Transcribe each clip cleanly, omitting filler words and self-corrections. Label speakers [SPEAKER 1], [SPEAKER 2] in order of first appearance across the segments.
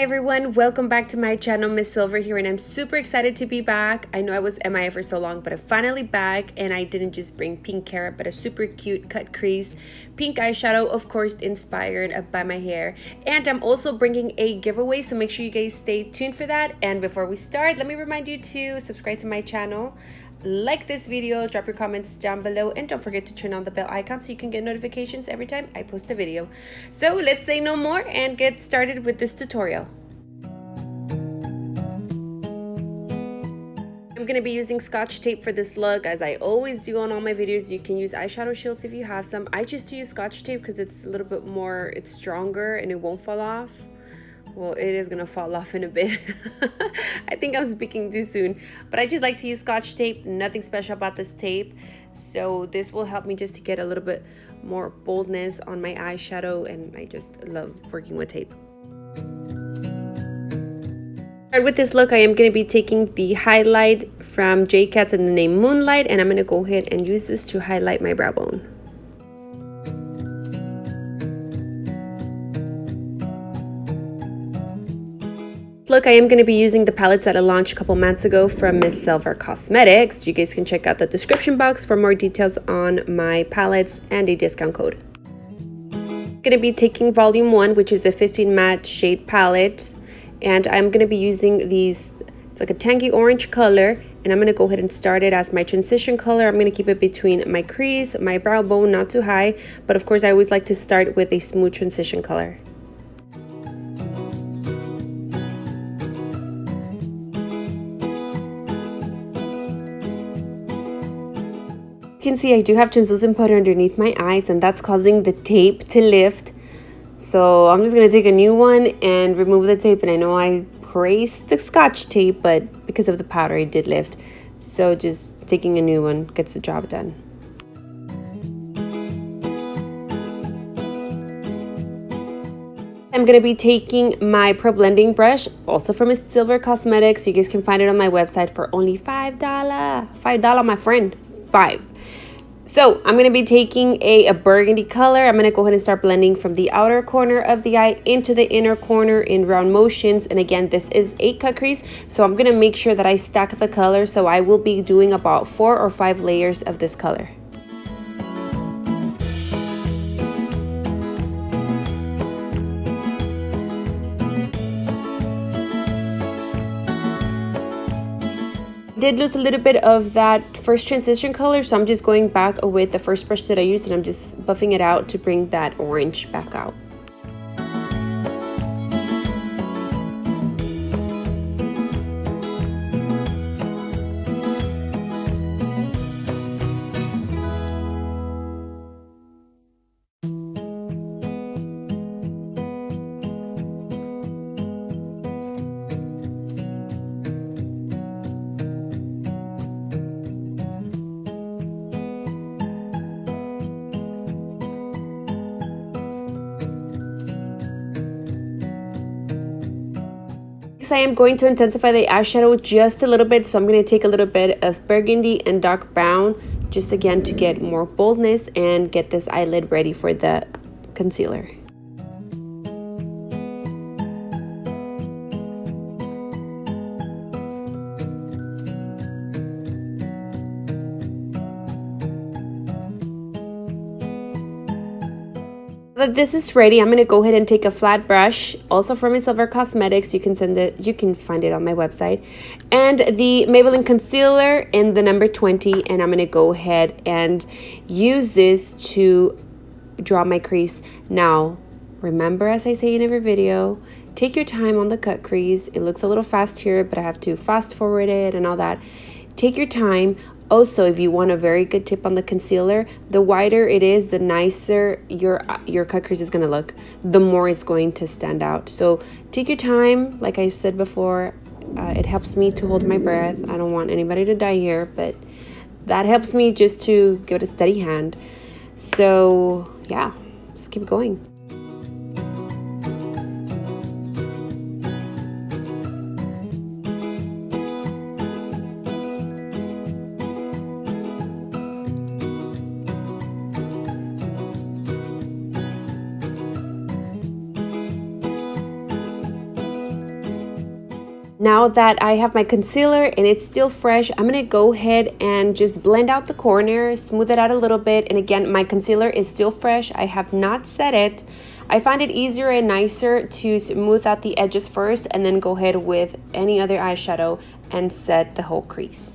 [SPEAKER 1] Hi everyone, welcome back to my channel, Mssilver here, and I'm super excited to be back. I know I was MIA for so long, but I'm finally back, and I didn't just bring pink carrot, but a super cute cut crease pink eyeshadow, of course inspired by my hair. And I'm also bringing a giveaway, so make sure you guys stay tuned for that. And before we start, let me remind you to subscribe to my channel, like this video, drop your comments down below, and don't forget to turn on the bell icon so you can get notifications every time I post a video. So let's say no more and get started with this tutorial. I'm going to be using Scotch tape for this look, as I always do on all my videos. You can use eyeshadow shields if you have some. I choose to use Scotch tape because it's a little bit more, it's stronger and it won't fall off. Well, it is gonna fall off in a bit. I think I'm speaking too soon, but I just like to use Scotch tape. Nothing special about this tape, so this will help me just to get a little bit more boldness on my eyeshadow, and I just love working with tape. With this look, I am going to be taking the highlight from J Cats in the name Moonlight, and I'm going to go ahead and use this to highlight my brow bone. Look, I am going to be using the palettes that I launched a couple months ago from Mssilver Cosmetics. You guys can check out the description box for more details on my palettes and a discount code. I'm going to be taking volume 1, which is the 15 matte shade palette, and I'm going to be using these, it's like a tangy orange color, and I'm going to go ahead and start it as my transition color. I'm going to keep it between my crease, my brow bone, not too high, but of course I always like to start with a smooth transition color. You can see I do have translucent powder underneath my eyes, and that's causing the tape to lift. So I'm just going to take a new one and remove the tape. And I know I praised the Scotch tape, but because of the powder it did lift. So just taking a new one gets the job done. I'm going to be taking my Pro Blending brush, also from Mssilver Cosmetics. You guys can find it on my website for only $5. $5, my friend. 5. So I'm going to be taking a burgundy color. I'm going to go ahead and start blending from the outer corner of the eye into the inner corner in round motions. And again, this is a cut crease, so I'm going to make sure that I stack the color. So I will be doing about 4 or 5 layers of this color. Did lose a little bit of that first transition color, so I'm just going back with the first brush that I used, and I'm just buffing it out to bring that orange back out. I am going to intensify the eyeshadow just a little bit, so I'm going to take a little bit of burgundy and dark brown, just again to get more boldness and get this eyelid ready for the concealer. That this is ready, I'm going to go ahead and take a flat brush, also from Mssilver Cosmetics. You can find it on my website, and the Maybelline concealer in the number 20, and I'm going to go ahead and use this to draw my crease. Now remember, as I say in every video, take your time on the cut crease. It looks a little fast here, but I have to fast forward it and all that. Take your time. Also, if you want a very good tip on the concealer, the wider it is, the nicer your cut crease is going to look, the more it's going to stand out. So take your time. Like I said before, it helps me to hold my breath. I don't want anybody to die here, but that helps me just to give it a steady hand. So yeah, just keep going. Now that I have my concealer and it's still fresh, I'm gonna go ahead and just blend out the corner, smooth it out a little bit. And again, my concealer is still fresh. I have not set it. I find it easier and nicer to smooth out the edges first and then go ahead with any other eyeshadow and set the whole crease.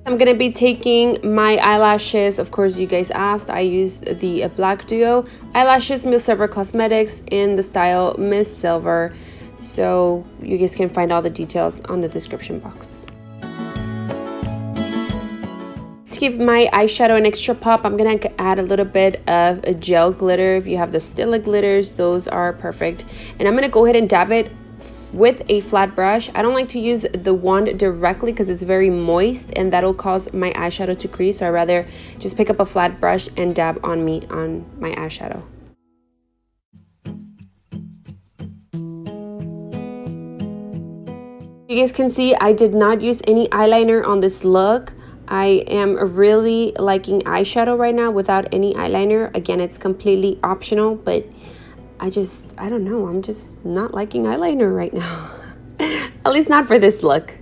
[SPEAKER 1] I'm gonna be taking my eyelashes. Of course, you guys asked. I used the Black Duo eyelashes, Mssilver Cosmetics, in the style Mssilver. So you guys can find all the details on the description box. To give my eyeshadow an extra pop, I'm gonna add a little bit of a gel glitter. If you have the Stila glitters, those are perfect. And I'm gonna go ahead and dab it with a flat brush. I don't like to use the wand directly because it's very moist and that'll cause my eyeshadow to crease, so I rather just pick up a flat brush and dab on my eyeshadow. You guys can see I did not use any eyeliner on this look. I am really liking eyeshadow right now without any eyeliner. Again, it's completely optional, but I don't know, I'm just not liking eyeliner right now. At least not for this look.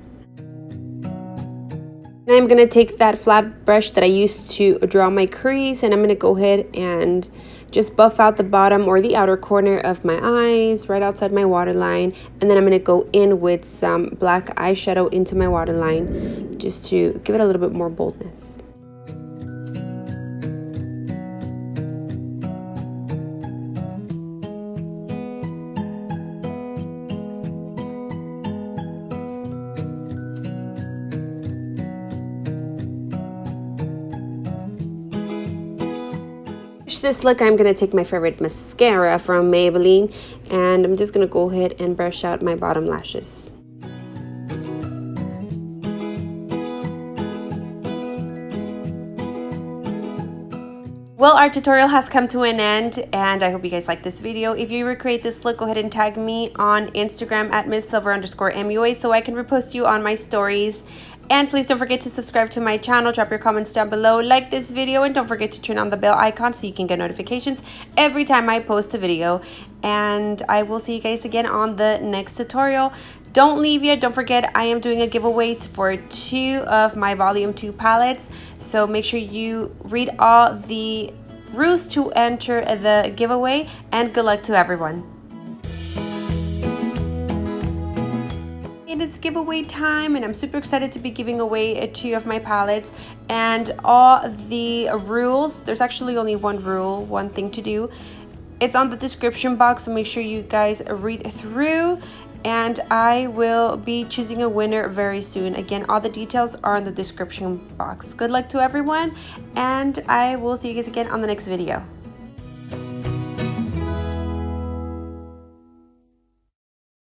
[SPEAKER 1] Now I'm gonna take that flat brush that I used to draw my crease and I'm gonna go ahead and just buff out the bottom or the outer corner of my eyes right outside my waterline. And then I'm gonna go in with some black eyeshadow into my waterline just to give it a little bit more boldness. This look, I'm gonna take my favorite mascara from Maybelline and I'm just gonna go ahead and brush out my bottom lashes. Well, our tutorial has come to an end and I hope you guys like this video. If you recreate this look, go ahead and tag me on Instagram at Mssilver_MUA so I can repost you on my stories. And please don't forget to subscribe to my channel, drop your comments down below, like this video, and don't forget to turn on the bell icon so you can get notifications every time I post a video. And I will see you guys again on the next tutorial. Don't leave yet. Don't forget I am doing a giveaway for 2 of my volume 2 palettes. So make sure you read all the rules to enter the giveaway, and good luck to everyone. It's giveaway time and I'm super excited to be giving away 2 of my palettes, and all the rules, there's actually only one rule, one thing to do. It's on the description box, so make sure you guys read through, and I will be choosing a winner very soon. Again, all the details are in the description box. Good luck to everyone, and I will see you guys again on the next video.